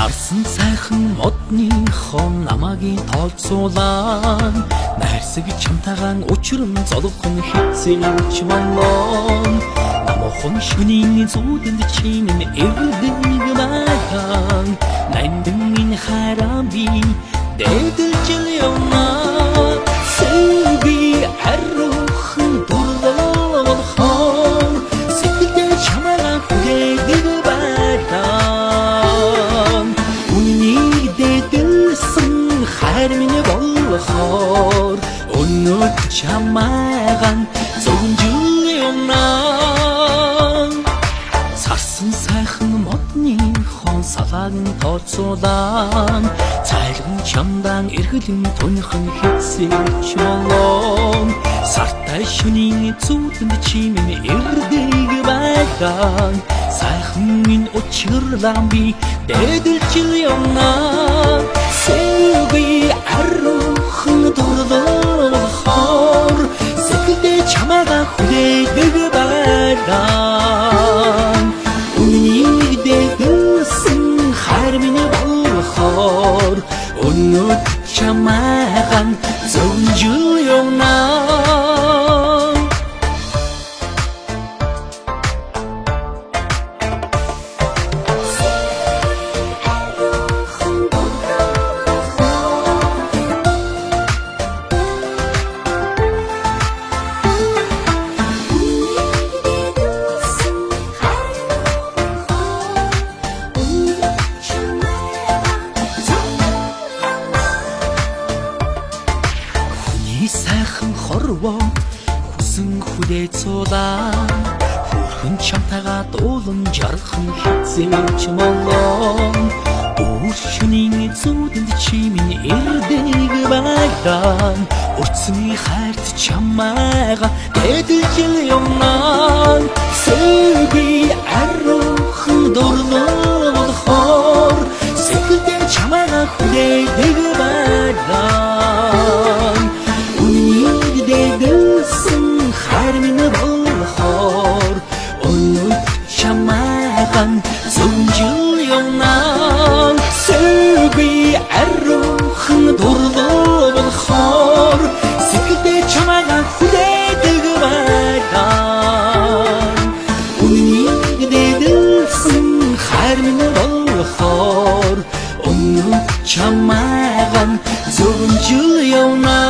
Зарсан сайхан модныхон намагийн тооцоолан найрсаг чамтагаан учран золхон хэцэлж малон намохон шүний зүүдэнд чимэн эрдэг байгаан нандин хараби дэдэлж явна сэби аррухан дурлалхан сэтгэлдээ чамаа хүлээдэг байгаан үннийг дэдэлсэн хайр минь болохоор өнөөд чамаагаан зөвжил явна царсан сайхан модныхон салаан тооцоолан цайлган чамдан эргэлэн тунхан хэцэж молон сартай шөнийн зүүдэнд чимэн эрдэг байгаан сайхан минь учирлан би дэдэлж явна сэби аррухан дурлалхаар сэтгэлдээ чамаага хүлээдэг байгаан үннийг дэдэлсэн хайр минь болохоор өнөөд чамаагаан зөвжил явна сайхан хорвоо хүсэн хүлээцүүлээ хүрхэн чамтайгаа дуулан жархан хэцэж молон өөр шөнийн зүүдэнд чимэн эрдэг байгаан уртсны хайрт чамаага дэдэлж явна сэби аррухан дурлалхаар сэтгэлдээ чамаага хүлээдэг байгаан дэдэлсэн хайр минь болохоор өнөөд чамаагаан зөвжил явна сэби аррухан дурлалхаар сэтгэлдээ чамаага хүлээдэг байгаан үннийг дэдэлсэн хайр минь болохоор өнөөд чамаагаан зөвжил явна